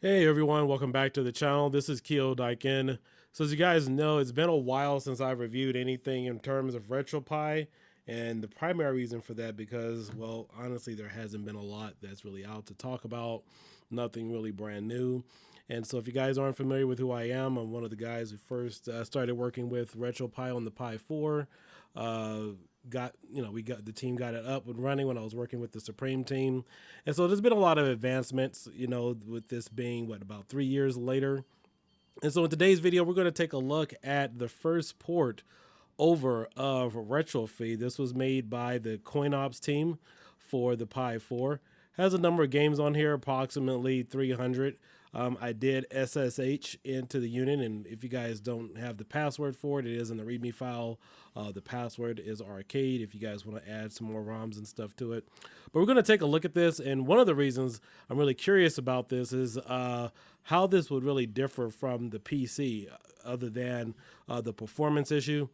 Hey everyone, welcome back to the channel. This is Kiodiekin. So as you guys know, it's been a while since I've reviewed anything in terms of Retropie, and the primary reason for that because, well, honestly, there hasn't been a lot that's really out to talk about, nothing really brand new. And so if you guys aren't familiar with who I am, I'm one of the guys who first started working with Retropie on the Pi 4. Uh, we got the team got it up and running when I was working with the Supreme team, and so there's been a lot of advancements, with this being what about 3 years later. And so in today's video, we're going to take a look at the first port over of Retropie. This was made by the CoinOps team for the Pi 4. Has a number of games on here, approximately 300. I did SSH into the unit, and if you guys don't have the password for it, it is in the README file. The password is arcade if you guys want to add some more ROMs and stuff to it. But we're going to take a look at this, and one of the reasons I'm really curious about this is how this would really differ from the PC, other than the performance issue.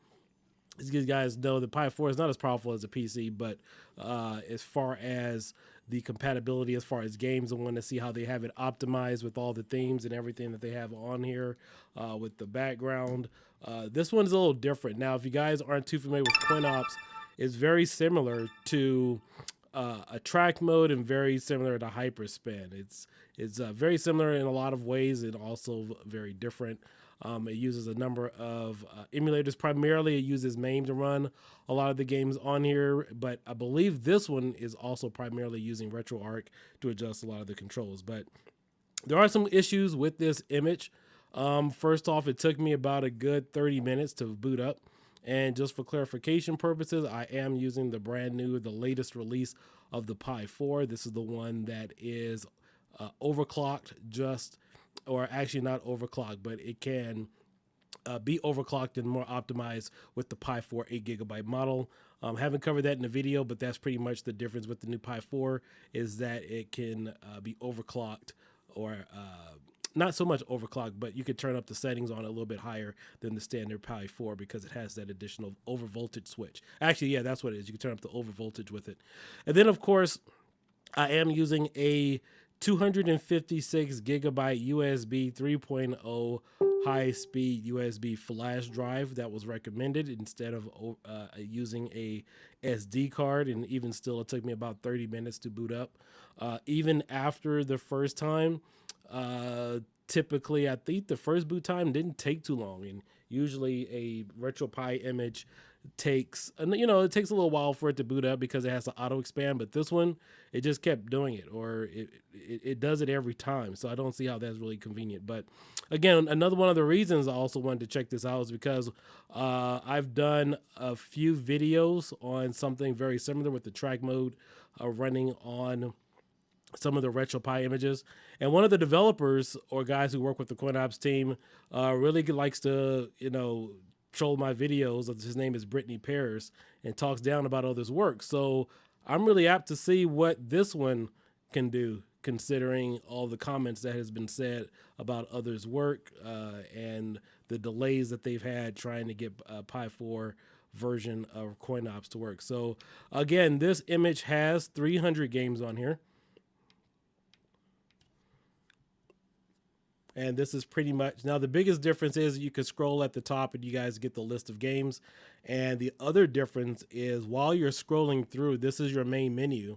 As you guys know, the Pi 4 is not as powerful as a PC, but as far as the compatibility, as far as games, I want to see how they have it optimized with all the themes and everything that they have on here with the background. This one's a little different. Now, if you guys aren't too familiar with CoinOps, it's very similar to a track mode and very similar to Hyperspin. It's very similar in a lot of ways and also very different. It uses a number of emulators. Primarily, it uses MAME to run a lot of the games on here, but I believe this one is also primarily using RetroArch to adjust a lot of the controls. But there are some issues with this image. First off, it took me about a good 30 minutes to boot up. And just for clarification purposes, I am using the brand new, the latest release of the Pi 4. This is the one that is overclocked or actually not overclocked, but it can be overclocked and more optimized with the Pi 4 8 GB model. Haven't covered that in the video, but that's pretty much the difference with the new Pi 4 is that it can be overclocked or not so much overclocked, but you could turn up the settings on it a little bit higher than the standard Pi 4 because it has that additional overvoltage switch. Actually, yeah, that's what it is. You can turn up the overvoltage with it. And then, of course, I am using a 256 gigabyte USB 3.0 high speed USB flash drive that was recommended instead of using a SD card. And even still, it took me about 30 minutes to boot up. Even after the first time, typically, I think the first boot time didn't take too long. And usually a Retropie image takes, it takes a little while for it to boot up because it has to auto expand, but this one, it just kept doing it, or it does it every time. So I don't see how that's really convenient. But again, another one of the reasons I also wanted to check this out is because I've done a few videos on something very similar with the track mode running on some of the Retropie images. And one of the developers or guys who work with the CoinOps team really likes to, troll my videos. His name is Brittany Paris and talks down about others' work. So I'm really apt to see what this one can do, considering all the comments that has been said about others' work and the delays that they've had trying to get Pi 4 version of CoinOps to work. So again, this image has 300 games on here. And this is pretty much, now the biggest difference is you can scroll at the top and you guys get the list of games. And the other difference is while you're scrolling through, this is your main menu.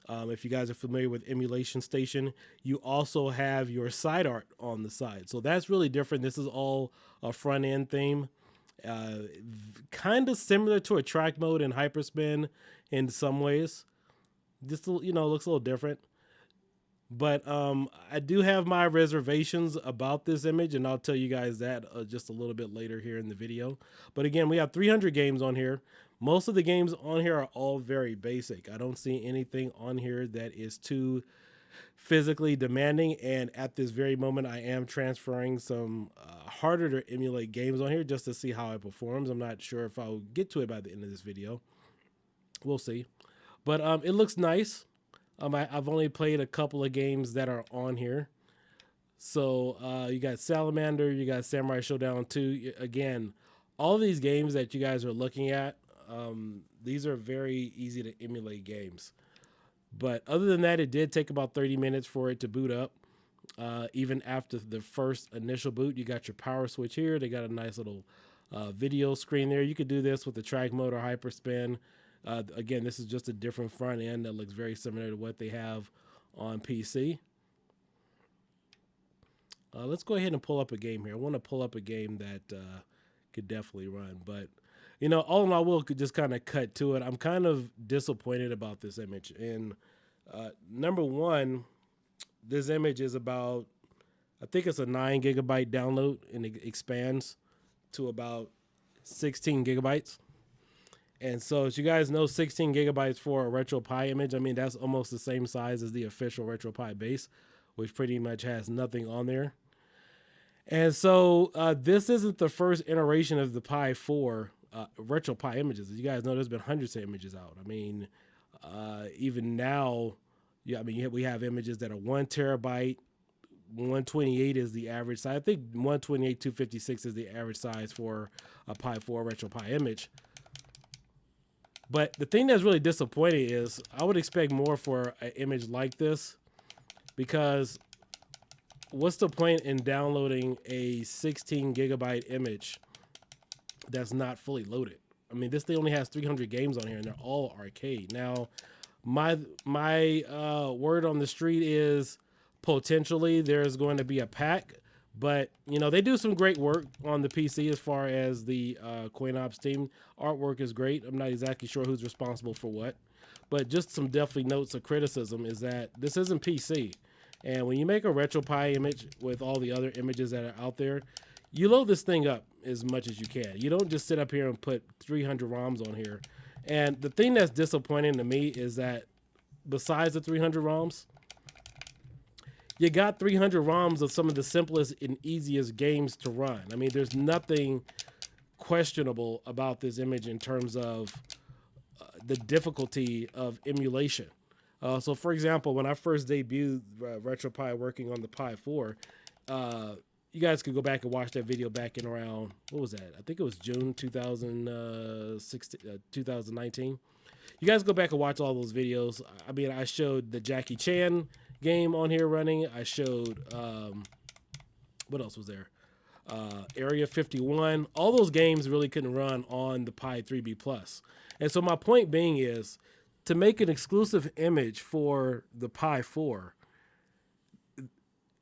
If you guys are familiar with Emulation Station, you also have your side art on the side. So that's really different. This is all a front end theme. Kind of similar to a track mode in Hyperspin in some ways. This, looks a little different. But I do have my reservations about this image, and I'll tell you guys that just a little bit later here in the video. But again, we have 300 games on here. Most of the games on here are all very basic. I don't see anything on here that is too physically demanding. And at this very moment, I am transferring some harder to emulate games on here just to see how it performs. I'm not sure if I'll get to it by the end of this video. We'll see. But it looks nice. I've only played a couple of games that are on here. So you got Salamander, you got Samurai Showdown 2. Again, all of these games that you guys are looking at, these are very easy to emulate games. But other than that, it did take about 30 minutes for it to boot up. Even after the first initial boot, you got your power switch here. They got a nice little video screen there. You could do this with the track mode or hyperspin. Again, this is just a different front end that looks very similar to what they have on PC. Let's go ahead and pull up a game here. I want to pull up a game that could definitely run. But, you know, all in all, we'll just kind of cut to it. I'm kind of disappointed about this image. And number one, this image is about, I think it's a 9 gigabyte download, and it expands to about 16 gigabytes. And so, as you guys know, 16 gigabytes for a Retropie image, I mean, that's almost the same size as the official Retropie base, which pretty much has nothing on there. And so this isn't the first iteration of the Pi4 Retropie images. As you guys know, there's been hundreds of images out. I mean, even now, yeah, I mean, we have images that are 1 terabyte, 128 is the average size. I think 128, 256 is the average size for a Pi4 Retropie image. But the thing that's really disappointing is I would expect more for an image like this, because what's the point in downloading a 16 gigabyte image that's not fully loaded? I mean, this thing only has 300 games on here, and they're all arcade. Now, my word on the street is potentially there's going to be a pack, but you know, they do some great work on the PC as far as the CoinOps team. Artwork is great. I'm not exactly sure who's responsible for what, but just some definitely notes of criticism is that this isn't PC. And when you make a Retropie image with all the other images that are out there, you load this thing up as much as you can. You don't just sit up here and put 300 ROMs on here. And the thing that's disappointing to me is that besides the 300 ROMs, you got 300 ROMs of some of the simplest and easiest games to run. I mean, there's nothing questionable about this image in terms of the difficulty of emulation. So, for example, when I first debuted Retropie working on the Pi4, you guys could go back and watch that video back in around, what was that? I think it was June 2019. You guys go back and watch all those videos. I mean, I showed the Jackie Chan game on here running. I showed, what else was there? Area 51. All those games really couldn't run on the Pi 3B Plus. And so my point being is, to make an exclusive image for the Pi4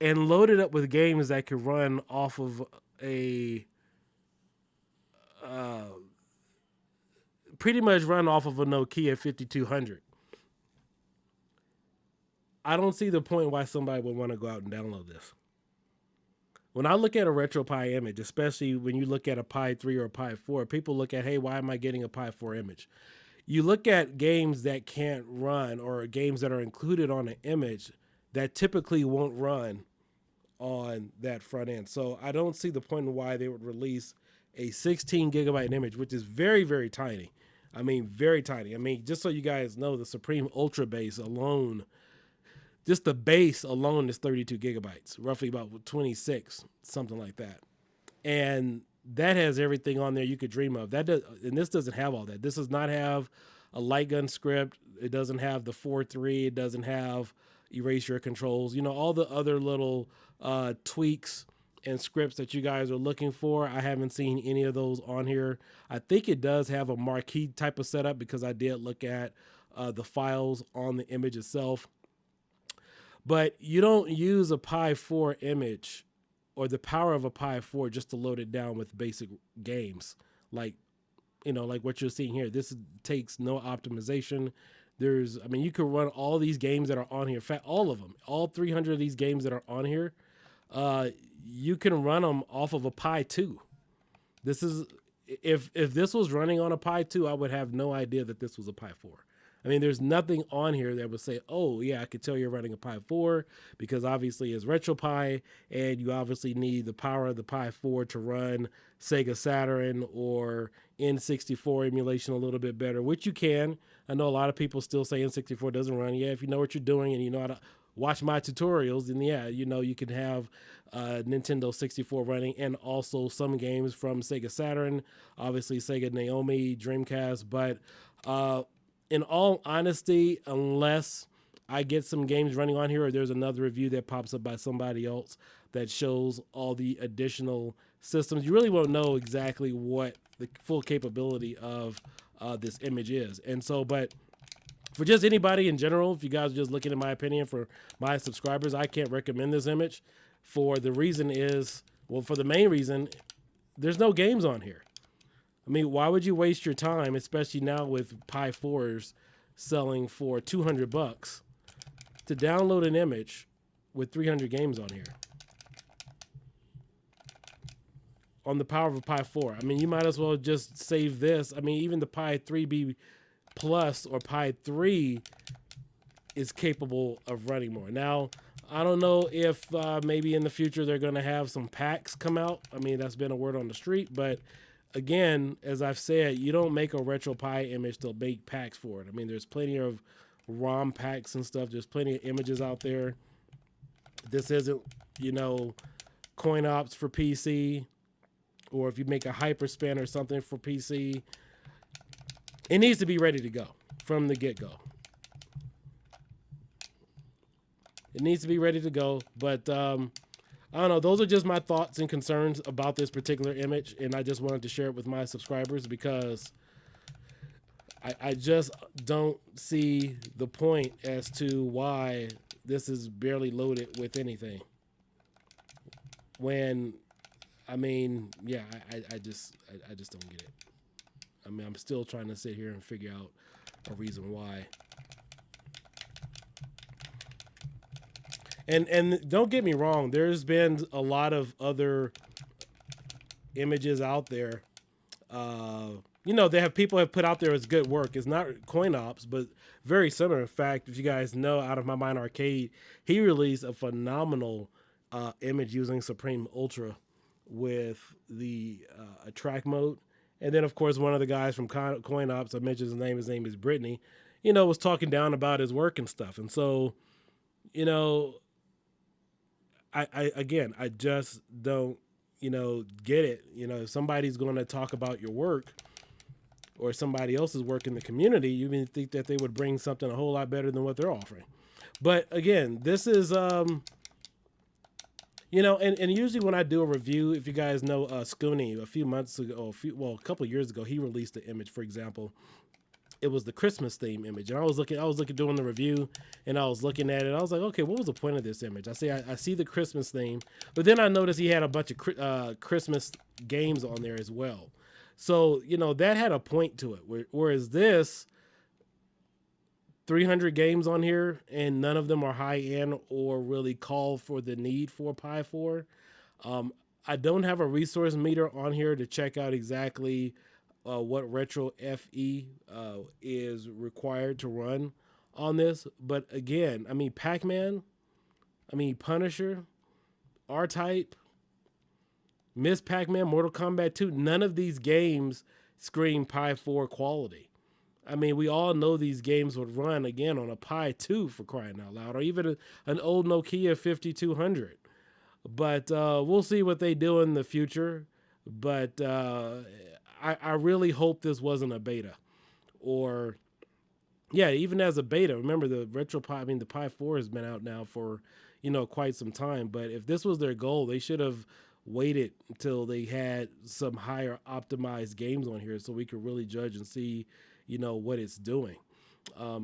and load it up with games that could run off of a pretty much run off of a Nokia 5200. I don't see the point why somebody would want to go out and download this. When I look at a Retropie image, especially when you look at a Pi 3 or a Pi 4, people look at, hey, why am I getting a Pi 4 image? You look at games that can't run, or games that are included on an image that typically won't run on that front end. So I don't see the point in why they would release a 16 gigabyte image, which is very, very tiny. I mean, very tiny. I mean, just so you guys know, the Supreme Ultra base alone, just the base alone is 32 gigabytes, roughly about 26, something like that. And that has everything on there you could dream of. That does, and this doesn't have all that. This does not have a light gun script. It doesn't have the 4.3. It doesn't have erasure controls. You know, all the other little tweaks and scripts that you guys are looking for. I haven't seen any of those on here. I think it does have a marquee type of setup, because I did look at the files on the image itself. But you don't use a Pi 4 image or the power of a Pi 4 just to load it down with basic games. Like, you know, like what you're seeing here. This takes no optimization. I mean, you can run all these games that are on here. In fact, all of them, all 300 of these games that are on here, you can run them off of a Pi 2. This is, if this was running on a Pi 2, I would have no idea that this was a Pi 4. I mean, there's nothing on here that would say, oh, yeah, I could tell you're running a Pi 4, because obviously it's Retropie, and you obviously need the power of the Pi 4 to run Sega Saturn or N64 emulation a little bit better, which you can. I know a lot of people still say N64 doesn't run. Yeah, if you know what you're doing and you know how to watch my tutorials, then yeah, you know, you can have Nintendo 64 running, and also some games from Sega Saturn, obviously Sega Naomi, Dreamcast, but in all honesty, unless I get some games running on here, or there's another review that pops up by somebody else that shows all the additional systems, you really won't know exactly what the full capability of this image is. And so, but for just anybody in general, if you guys are just looking at my opinion for my subscribers, I can't recommend this image. For the reason is, well, for the main reason, there's no games on here. I mean, why would you waste your time, especially now with Pi4s selling for $200 to download an image with 300 games on here? On the power of a Pi4. I mean, you might as well just save this. I mean, even the Pi 3B Plus or Pi 3 is capable of running more. Now, I don't know if maybe in the future they're going to have some packs come out. I mean, that's been a word on the street, but again, as I've said, you don't make a Retropie image to make packs for it. I mean, there's plenty of ROM packs and stuff. There's plenty of images out there. This isn't, you know, CoinOps for PC, or if you make a Hyperspan or something for PC, it needs to be ready to go from the get-go. It needs to be ready to go, but I don't know. Those are just my thoughts and concerns about this particular image, and I just wanted to share it with my subscribers because I just don't see the point as to why this is barely loaded with anything. When, I mean, yeah, I just don't get it. I mean, I'm still trying to sit here and figure out a reason why. And don't get me wrong, there's been a lot of other images out there. You know, people have put out there as good work. It's not CoinOps, but very similar. In fact, if you guys know, Out of My Mind Arcade, he released a phenomenal image using Supreme Ultra with the attract mode. And then, of course, one of the guys from CoinOps, I mentioned his name is Brittany, you know, was talking down about his work and stuff. And so, you know, I just don't, you know, get it. You know, if somebody's going to talk about your work or somebody else's work in the community, you would think that they would bring something a whole lot better than what they're offering. But again, this is, you know, and usually when I do a review, if you guys know Scooney, a few months ago, a couple of years ago, he released an image, for example. It was the Christmas theme image, and I was looking doing the review, and I was looking at it. I was like, okay, what was the point of this image? I see the Christmas theme, but then I noticed he had a bunch of Christmas games on there as well. So, you know, that had a point to it. Whereas this, 300 games on here, and none of them are high end or really call for the need for Pi4. I don't have a resource meter on here to check out exactly what Retro FE is required to run on this. But again, I mean, Pac-Man, I mean, Punisher, R-Type, Miss Pac-Man, Mortal Kombat 2, none of these games scream Pi4 quality. I mean, we all know these games would run, again, on a Pi 2 for crying out loud, or even an old Nokia 5200. But we'll see what they do in the future. But I really hope this wasn't a beta. Or, yeah, even as a beta. Remember, the Retropie, I mean, the Pi 4 has been out now for, you know, quite some time. But if this was their goal, they should have waited until they had some higher optimized games on here so we could really judge and see, you know, what it's doing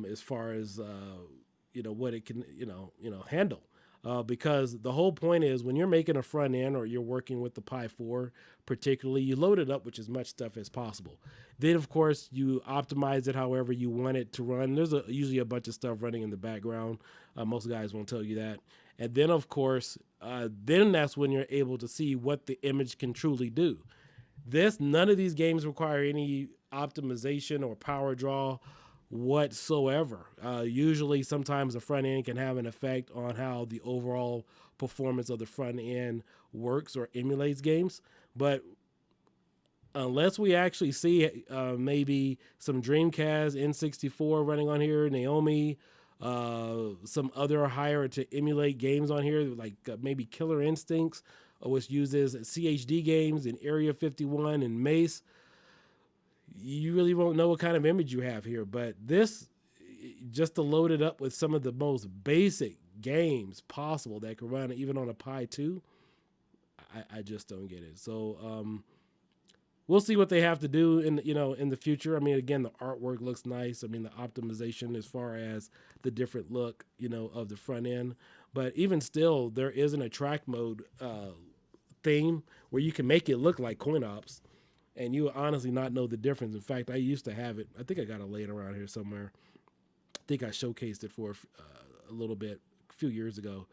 as far as, you know, what it can, you know, handle. Because the whole point is when you're making a front end or you're working with the Pi4, particularly, you load it up with as much stuff as possible. Then, of course, you optimize it however you want it to run. There's usually a bunch of stuff running in the background. Most guys won't tell you that. And then, of course, then that's when you're able to see what the image can truly do. None of these games require any optimization or power draw whatsoever. Usually, sometimes the front end can have an effect on how the overall performance of the front end works or emulates games. But unless we actually see maybe some Dreamcast, N64 running on here, Naomi, some other higher to emulate games on here, like maybe Killer Instincts, which uses CHD games in Area 51 and Mace, you really won't know what kind of image you have here. But this, just to load it up with some of the most basic games possible that can run even on a Pi 2, I just don't get it. So we'll see what they have to do in the future. I mean, again, the artwork looks nice. I mean, the optimization as far as the different look, of the front end. But even still, there isn't a track mode theme where you can make it look like CoinOps, and you honestly not know the difference. In fact, I used to have it. I think I got it laying around here somewhere. I think I showcased it for a little bit a few years ago.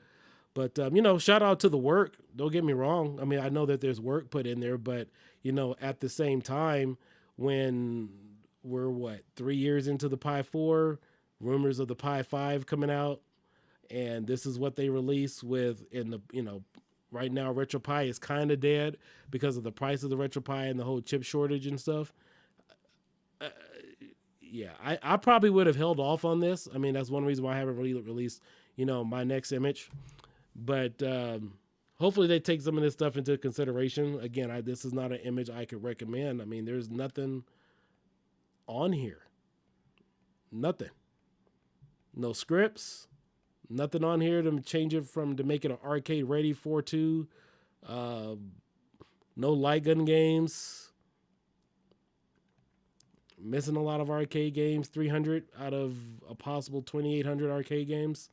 But shout out to the work. Don't get me wrong. I mean, I know that there's work put in there, but at the same time, when we're 3 years into the Pi 4, rumors of the Pi 5 coming out, and this is what they release with in the right now. Retropie is kind of dead because of the price of the Retropie and the whole chip shortage and stuff. Yeah, I probably would have held off on this. I mean, that's one reason why I haven't really released my next image. But hopefully they take some of this stuff into consideration. Again, this is not an image I could recommend. I mean, there's nothing on here. Nothing. No scripts. Nothing on here to change it to make it an arcade ready 4.2. No light gun games. Missing a lot of arcade games. 300 out of a possible 2,800 arcade games.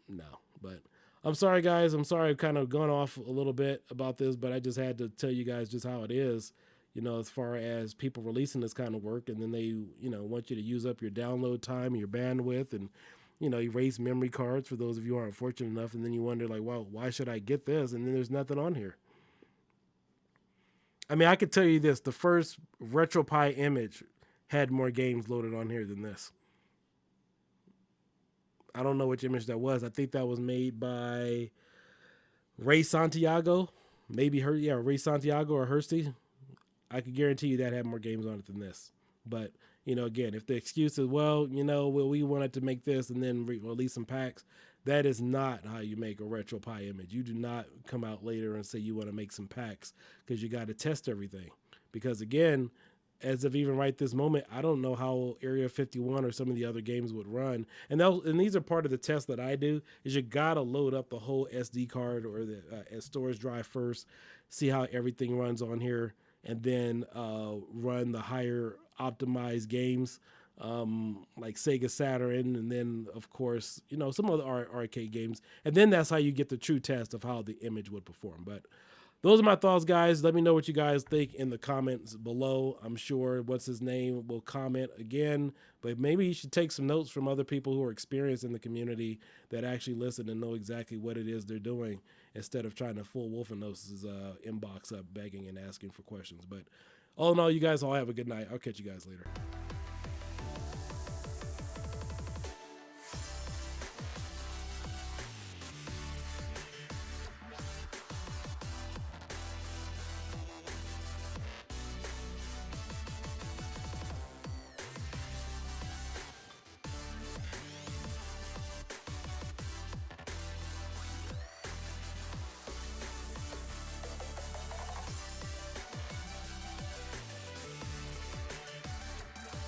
No, but I'm sorry, guys. I'm sorry I've kind of gone off a little bit about this, but I just had to tell you guys just how it is, as far as people releasing this kind of work, and then they, want you to use up your download time, your bandwidth, and, erase memory cards for those of you who aren't fortunate enough, and then you wonder, like, well, why should I get this? And then there's nothing on here. I mean, I could tell you this. The first Retropie image had more games loaded on here than this. I don't know which image that was. I think that was made by Ray Santiago. Maybe Ray Santiago or Hursty. I could guarantee you that had more games on it than this. But, again, if the excuse is, well, we wanted to make this and then release some packs, that is not how you make a Retropie image. You do not come out later and say you want to make some packs, because you got to test everything. Because, again, as of even right this moment, I don't know how Area 51 or some of the other games would run. And these are part of the test that I do, is you got to load up the whole SD card or the storage drive first, see how everything runs on here, and then run the higher optimized games like Sega Saturn, and then, of course, some other arcade games. And then that's how you get the true test of how the image would perform. But those are my thoughts, guys. Let me know what you guys think in the comments below. I'm sure what's his name will comment again, but maybe you should take some notes from other people who are experienced in the community that actually listen and know exactly what it is they're doing, instead of trying to full Wolfenoses inbox up begging and asking for questions. But all in all, you guys all have a good night. I'll catch you guys later.